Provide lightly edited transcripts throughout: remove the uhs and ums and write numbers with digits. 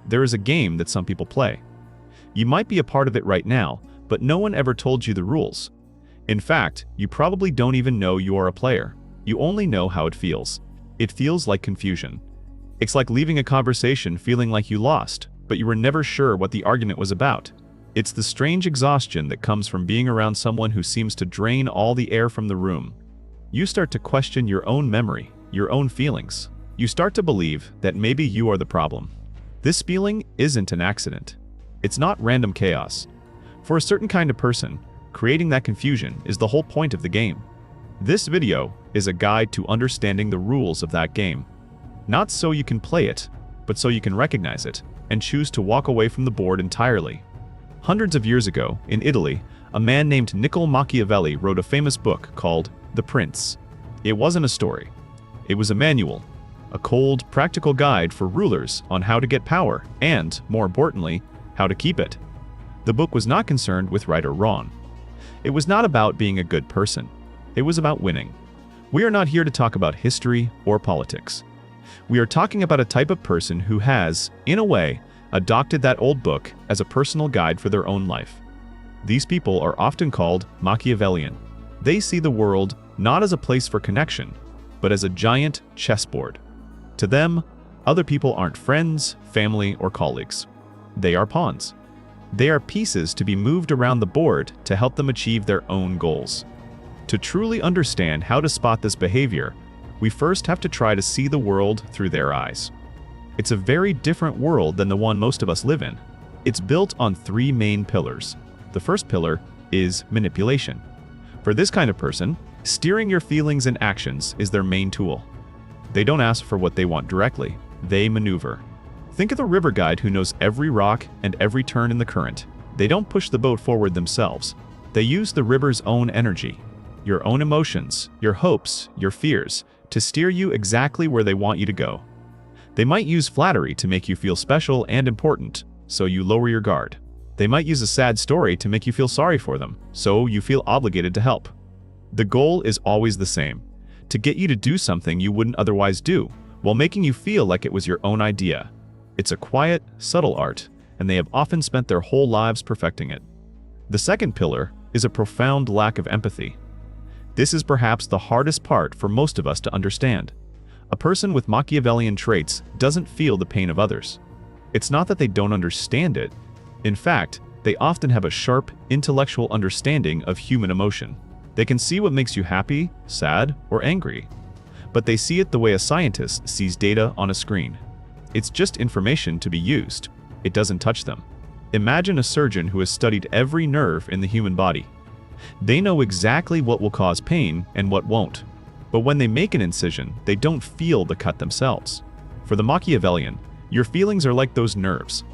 there is a game that some people play. You might be a part of it right now, but no one ever told you the rules. In fact, you probably don't even know you are a player. You only know how it feels. It feels like confusion. It's like leaving a conversation feeling like you lost, but you were never sure what the argument was about. It's the strange exhaustion that comes from being around someone who seems to drain all the air from the room. You start to question your own memory, your own feelings. You start to believe that maybe you are the problem. This feeling isn't an accident. It's not random chaos. For a certain kind of person, creating that confusion is the whole point of the game. This video is a guide to understanding the rules of that game. Not so you can play it, but so you can recognize it and choose to walk away from the board entirely. Hundreds of years ago, in Italy, a man named Machiavelli wrote a famous book called The Prince. It wasn't a story. It was a manual, a cold, practical guide for rulers on how to get power and, more importantly, how to keep it. The book was not concerned with right or wrong. It was not about being a good person. It was about winning. We are not here to talk about history or politics. We are talking about a type of person who has, in a way, adopted that old book as a personal guide for their own life. These people are often called Machiavellian. They see the world not as a place for connection, but as a giant chessboard. To them, other people aren't friends, family, or colleagues. They are pawns. They are pieces to be moved around the board to help them achieve their own goals. To truly understand how to spot this behavior, we first have to try to see the world through their eyes. It's a very different world than the one most of us live in. It's built on three main pillars. The first pillar is manipulation. For this kind of person, steering your feelings and actions is their main tool. They don't ask for what they want directly. They maneuver. Think of the river guide who knows every rock and every turn in the current. They don't push the boat forward themselves. They use the river's own energy, your own emotions, your hopes, your fears, to steer you exactly where they want you to go. They might use flattery to make you feel special and important, so you lower your guard. They might use a sad story to make you feel sorry for them, so you feel obligated to help. The goal is always the same: to get you to do something you wouldn't otherwise do, while making you feel like it was your own idea. It's a quiet, subtle art, and they have often spent their whole lives perfecting it. The second pillar is a profound lack of empathy. This is perhaps the hardest part for most of us to understand. A person with Machiavellian traits doesn't feel the pain of others. It's not that they don't understand it. In fact, they often have a sharp, intellectual understanding of human emotion. They can see what makes you happy, sad, or angry. But they see it the way a scientist sees data on a screen. It's just information to be used. It doesn't touch them. Imagine a surgeon who has studied every nerve in the human body. They know exactly what will cause pain and what won't. But when they make an incision, they don't feel the cut themselves. For the Machiavellian, your feelings are like those nerves.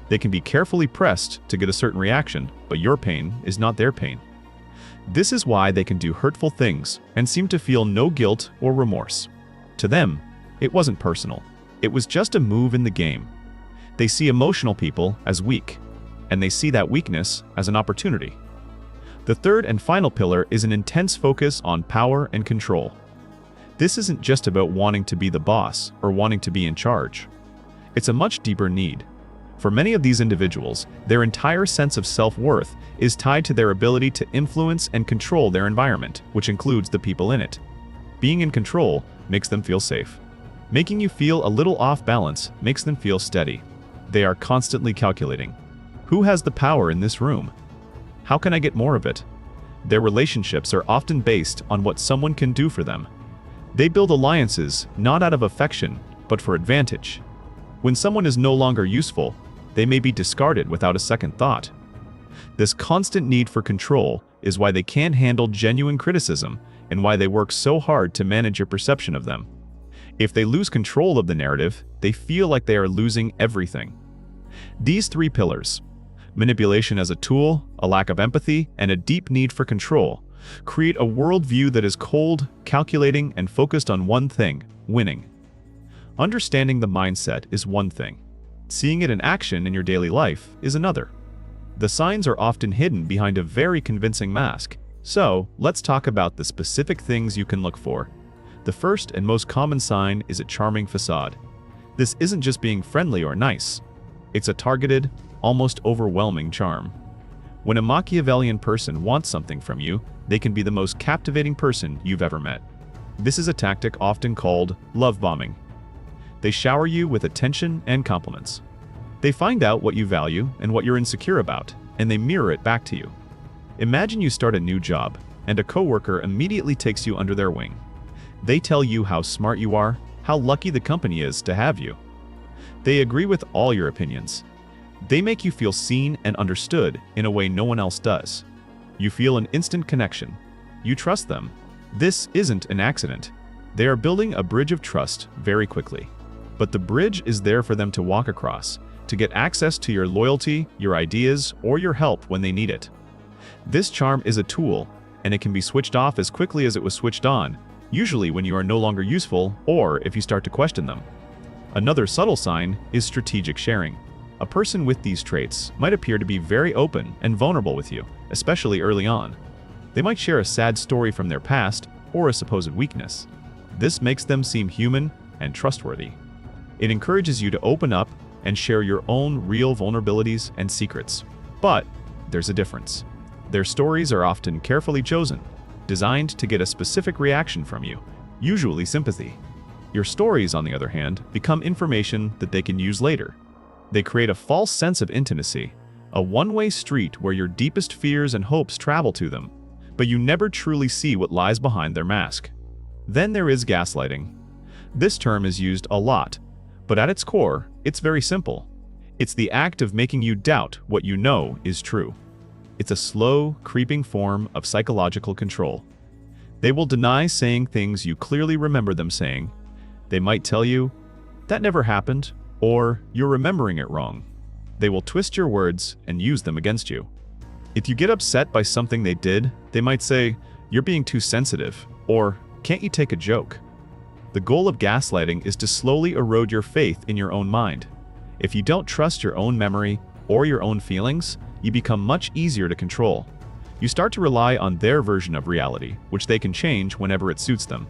They can be carefully pressed to get a certain reaction, but your pain is not their pain. This is why they can do hurtful things and seem to feel no guilt or remorse. To them, it wasn't personal. It was just a move in the game. They see emotional people as weak, and they see that weakness as an opportunity. The third and final pillar is an intense focus on power and control. This isn't just about wanting to be the boss or wanting to be in charge. It's a much deeper need. For many of these individuals, their entire sense of self-worth is tied to their ability to influence and control their environment, which includes the people in it. Being in control makes them feel safe. Making you feel a little off balance makes them feel steady. They are constantly calculating. Who has the power in this room? How can I get more of it? Their relationships are often based on what someone can do for them. They build alliances not out of affection, but for advantage. When someone is no longer useful, they may be discarded without a second thought. This constant need for control is why they can't handle genuine criticism and why they work so hard to manage your perception of them. If they lose control of the narrative, they feel like they are losing everything. These three pillars, manipulation as a tool, a lack of empathy, and a deep need for control, create a worldview that is cold, calculating, and focused on one thing: winning. Understanding the mindset is one thing. Seeing it in action in your daily life is another. The signs are often hidden behind a very convincing mask. So, let's talk about the specific things you can look for. The first and most common sign is a charming facade. This isn't just being friendly or nice. It's a targeted, almost overwhelming charm. When a Machiavellian person wants something from you, they can be the most captivating person you've ever met. This is a tactic often called love bombing. They shower you with attention and compliments. They find out what you value and what you're insecure about, and they mirror it back to you. Imagine you start a new job, and a coworker immediately takes you under their wing. They tell you how smart you are, how lucky the company is to have you. They agree with all your opinions. They make you feel seen and understood in a way no one else does. You feel an instant connection. You trust them. This isn't an accident. They are building a bridge of trust very quickly. But the bridge is there for them to walk across, to get access to your loyalty, your ideas, or your help when they need it. This charm is a tool, and it can be switched off as quickly as it was switched on, usually when you are no longer useful or if you start to question them. Another subtle sign is strategic sharing. A person with these traits might appear to be very open and vulnerable with you, especially early on. They might share a sad story from their past or a supposed weakness. This makes them seem human and trustworthy. It encourages you to open up and share your own real vulnerabilities and secrets. But there's a difference. Their stories are often carefully chosen, designed to get a specific reaction from you, usually sympathy. Your stories, on the other hand, become information that they can use later. They create a false sense of intimacy, a one-way street where your deepest fears and hopes travel to them, but you never truly see what lies behind their mask. Then there is gaslighting. This term is used a lot, but at its core, it's very simple. It's the act of making you doubt what you know is true. It's a slow, creeping form of psychological control. They will deny saying things you clearly remember them saying. They might tell you, "That never happened," or "You're remembering it wrong." They will twist your words and use them against you. If you get upset by something they did, they might say, "You're being too sensitive," or "Can't you take a joke?" The goal of gaslighting is to slowly erode your faith in your own mind. If you don't trust your own memory or your own feelings, you become much easier to control. You start to rely on their version of reality, which they can change whenever it suits them.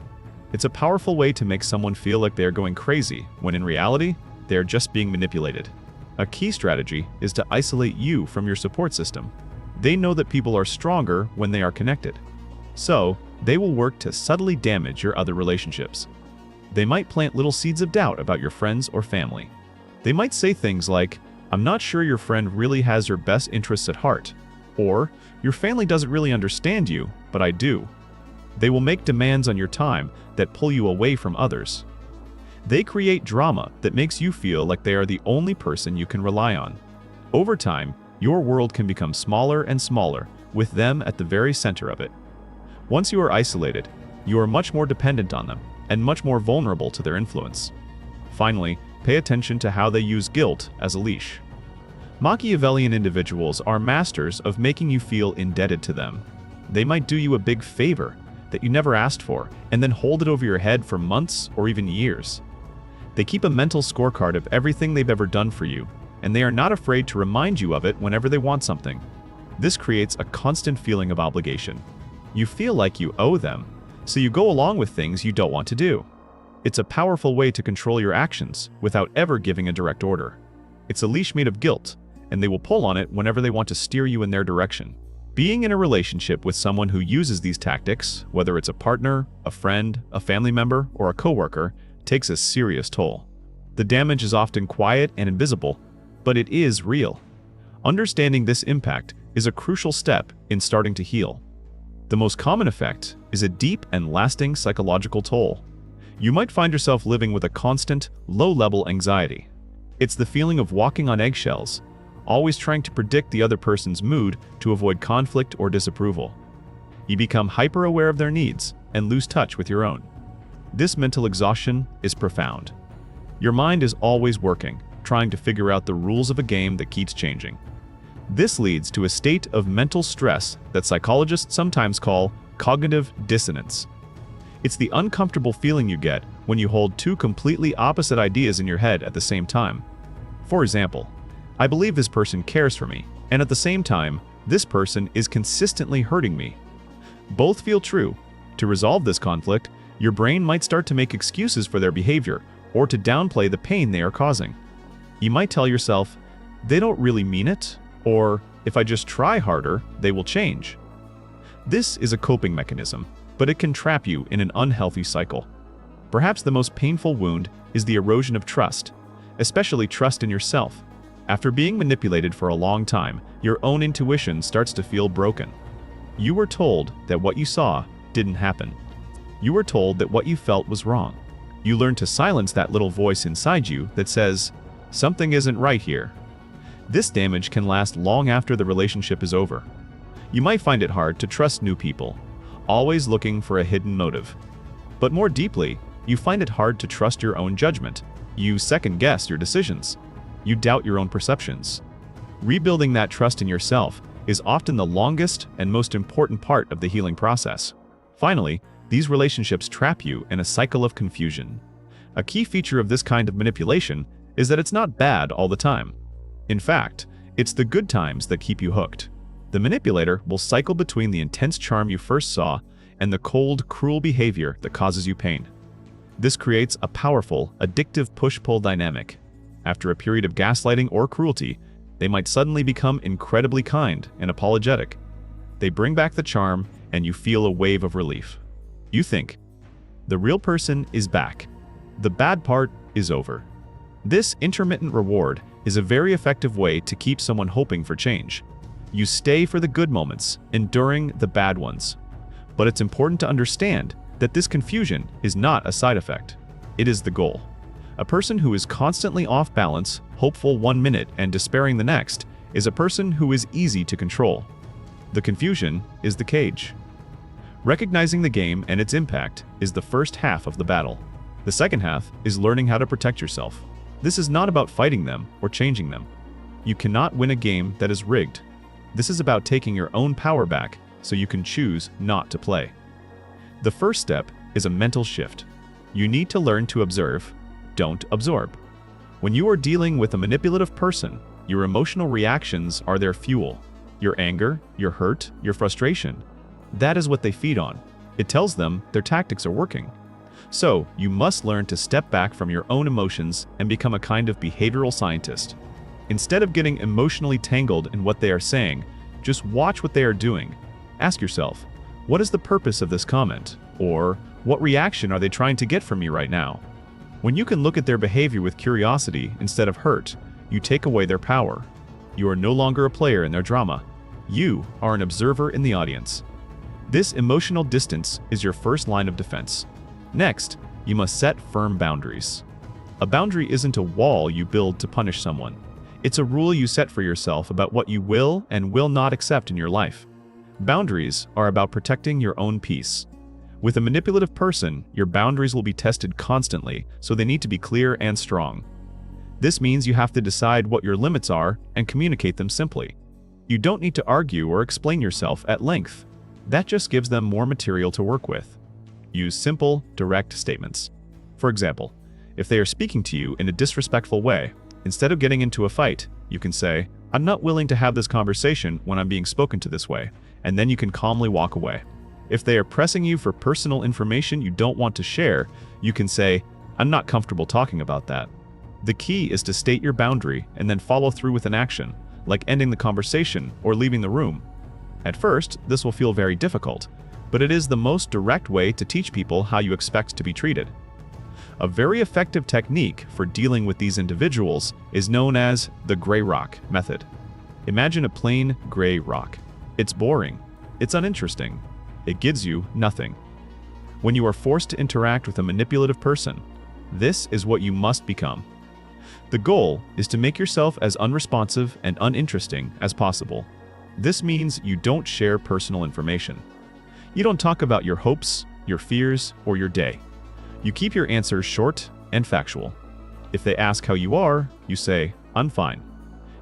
It's a powerful way to make someone feel like they are going crazy, when in reality, they are just being manipulated. A key strategy is to isolate you from your support system. They know that people are stronger when they are connected. So, they will work to subtly damage your other relationships. They might plant little seeds of doubt about your friends or family. They might say things like, "I'm not sure your friend really has your best interests at heart," or "Your family doesn't really understand you, but I do." They will make demands on your time that pull you away from others. They create drama that makes you feel like they are the only person you can rely on. Over time, your world can become smaller and smaller, with them at the very center of it. Once you are isolated, you are much more dependent on them and much more vulnerable to their influence. Finally, pay attention to how they use guilt as a leash. Machiavellian individuals are masters of making you feel indebted to them. They might do you a big favor that you never asked for, and then hold it over your head for months or even years. They keep a mental scorecard of everything they've ever done for you, and they are not afraid to remind you of it whenever they want something. This creates a constant feeling of obligation. You feel like you owe them, so you go along with things you don't want to do. It's a powerful way to control your actions without ever giving a direct order. It's a leash made of guilt, and they will pull on it whenever they want to steer you in their direction. Being in a relationship with someone who uses these tactics, whether it's a partner, a friend, a family member, or a coworker, takes a serious toll. The damage is often quiet and invisible, but it is real. Understanding this impact is a crucial step in starting to heal. The most common effect is a deep and lasting psychological toll. You might find yourself living with a constant, low-level anxiety. It's the feeling of walking on eggshells, always trying to predict the other person's mood to avoid conflict or disapproval. You become hyper-aware of their needs and lose touch with your own. This mental exhaustion is profound. Your mind is always working, trying to figure out the rules of a game that keeps changing. This leads to a state of mental stress that psychologists sometimes call cognitive dissonance. It's the uncomfortable feeling you get when you hold two completely opposite ideas in your head at the same time. For example, I believe this person cares for me, and at the same time, this person is consistently hurting me. Both feel true. To resolve this conflict, your brain might start to make excuses for their behavior or to downplay the pain they are causing. You might tell yourself, They don't really mean it, or if I just try harder, they will change. This is a coping mechanism, but it can trap you in an unhealthy cycle. Perhaps the most painful wound is the erosion of trust, especially trust in yourself. After being manipulated for a long time, your own intuition starts to feel broken. You were told that what you saw didn't happen. You were told that what you felt was wrong. You learn to silence that little voice inside you that says, "Something isn't right here." This damage can last long after the relationship is over. You might find it hard to trust new people, always looking for a hidden motive. But more deeply, you find it hard to trust your own judgment. You second-guess your decisions. You doubt your own perceptions. Rebuilding that trust in yourself is often the longest and most important part of the healing process. Finally, these relationships trap you in a cycle of confusion. A key feature of this kind of manipulation is that it's not bad all the time. In fact, it's the good times that keep you hooked. The manipulator will cycle between the intense charm you first saw and the cold, cruel behavior that causes you pain. This creates a powerful, addictive push-pull dynamic. After a period of gaslighting or cruelty, they might suddenly become incredibly kind and apologetic. They bring back the charm, and you feel a wave of relief. You think, the real person is back. The bad part is over. This intermittent reward is a very effective way to keep someone hoping for change. You stay for the good moments, enduring the bad ones. But it's important to understand that this confusion is not a side effect. It is the goal. A person who is constantly off balance, hopeful one minute and despairing the next, is a person who is easy to control. The confusion is the cage. Recognizing the game and its impact is the first half of the battle. The second half is learning how to protect yourself. This is not about fighting them or changing them. You cannot win a game that is rigged. This is about taking your own power back so you can choose not to play. The first step is a mental shift. You need to learn to observe, don't absorb. When you are dealing with a manipulative person, your emotional reactions are their fuel. Your anger, your hurt, your frustration. That is what they feed on. It tells them their tactics are working. So, you must learn to step back from your own emotions and become a kind of behavioral scientist. Instead of getting emotionally tangled in what they are saying, just watch what they are doing. Ask yourself, what is the purpose of this comment? Or, what reaction are they trying to get from me right now? When you can look at their behavior with curiosity instead of hurt, you take away their power. You are no longer a player in their drama. You are an observer in the audience. This emotional distance is your first line of defense. Next, you must set firm boundaries. A boundary isn't a wall you build to punish someone. It's a rule you set for yourself about what you will and will not accept in your life. Boundaries are about protecting your own peace. With a manipulative person, your boundaries will be tested constantly, so they need to be clear and strong. This means you have to decide what your limits are and communicate them simply. You don't need to argue or explain yourself at length. That just gives them more material to work with. Use simple, direct statements. For example, if they are speaking to you in a disrespectful way, instead of getting into a fight, you can say, "I'm not willing to have this conversation when I'm being spoken to this way," and then you can calmly walk away. If they are pressing you for personal information you don't want to share, you can say, "I'm not comfortable talking about that." The key is to state your boundary and then follow through with an action, like ending the conversation or leaving the room. At first, this will feel very difficult, but it is the most direct way to teach people how you expect to be treated. A very effective technique for dealing with these individuals is known as the gray rock method. Imagine a plain gray rock. It's boring. It's uninteresting. It gives you nothing. When you are forced to interact with a manipulative person, this is what you must become. The goal is to make yourself as unresponsive and uninteresting as possible. This means you don't share personal information. You don't talk about your hopes, your fears, or your day. You keep your answers short and factual. If they ask how you are, you say, "I'm fine."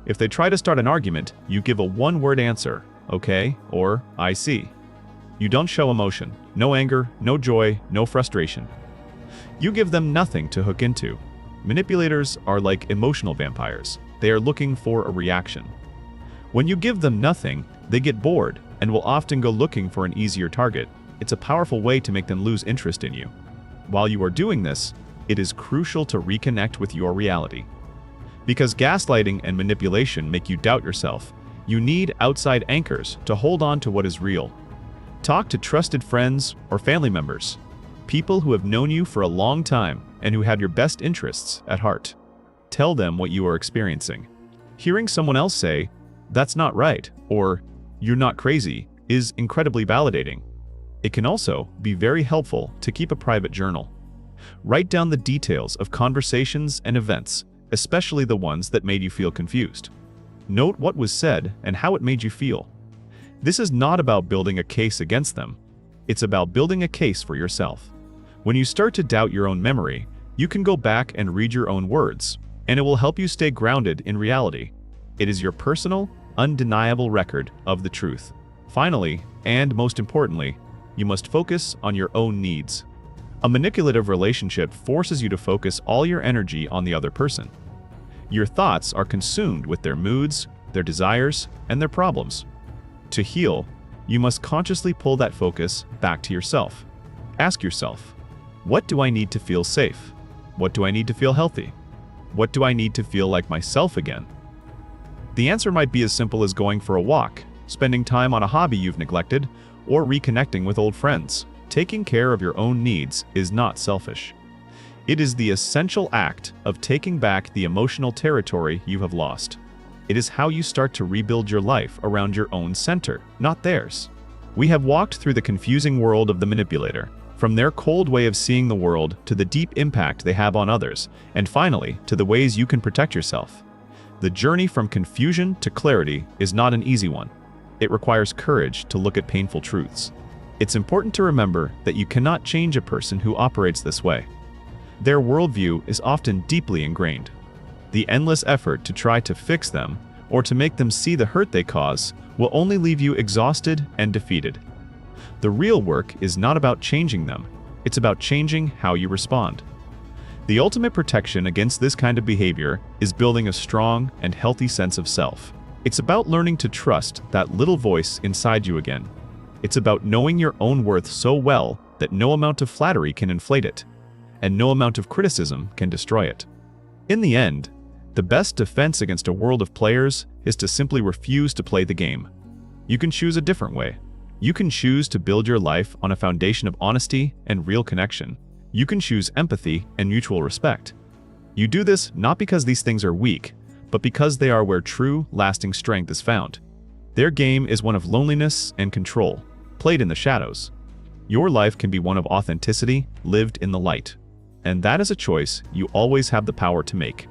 If they try to start an argument, you give a one-word answer, "Okay," or "I see." You don't show emotion, no anger, no joy, no frustration. You give them nothing to hook into. Manipulators are like emotional vampires. They are looking for a reaction. When you give them nothing, they get bored and will often go looking for an easier target. It's a powerful way to make them lose interest in you. While you are doing this, it is crucial to reconnect with your reality. Because gaslighting and manipulation make you doubt yourself, you need outside anchors to hold on to what is real. Talk to trusted friends or family members, people who have known you for a long time and who have your best interests at heart. Tell them what you are experiencing. Hearing someone else say, "That's not right," or "You're not crazy," is incredibly validating. It can also be very helpful to keep a private journal. Write down the details of conversations and events, especially the ones that made you feel confused. Note what was said and how it made you feel. This is not about building a case against them. It's about building a case for yourself. When you start to doubt your own memory, you can go back and read your own words, and it will help you stay grounded in reality. It is your personal, undeniable record of the truth. Finally, and most importantly, you must focus on your own needs. A manipulative relationship forces you to focus all your energy on the other person. Your thoughts are consumed with their moods, their desires, and their problems. To heal, you must consciously pull that focus back to yourself. Ask yourself, what do I need to feel safe? What do I need to feel healthy? What do I need to feel like myself again? The answer might be as simple as going for a walk, spending time on a hobby you've neglected, or reconnecting with old friends. Taking care of your own needs is not selfish. It is the essential act of taking back the emotional territory you have lost. It is how you start to rebuild your life around your own center, not theirs. We have walked through the confusing world of the manipulator, from their cold way of seeing the world to the deep impact they have on others, and finally, to the ways you can protect yourself. The journey from confusion to clarity is not an easy one. It requires courage to look at painful truths. It's important to remember that you cannot change a person who operates this way. Their worldview is often deeply ingrained. The endless effort to try to fix them or to make them see the hurt they cause will only leave you exhausted and defeated. The real work is not about changing them, it's about changing how you respond. The ultimate protection against this kind of behavior is building a strong and healthy sense of self. It's about learning to trust that little voice inside you again. It's about knowing your own worth so well that no amount of flattery can inflate it, and no amount of criticism can destroy it. In the end, the best defense against a world of players is to simply refuse to play the game. You can choose a different way. You can choose to build your life on a foundation of honesty and real connection. You can choose empathy and mutual respect. You do this not because these things are weak, but because they are where true, lasting strength is found. Their game is one of loneliness and control, played in the shadows. Your life can be one of authenticity, lived in the light. And that is a choice you always have the power to make.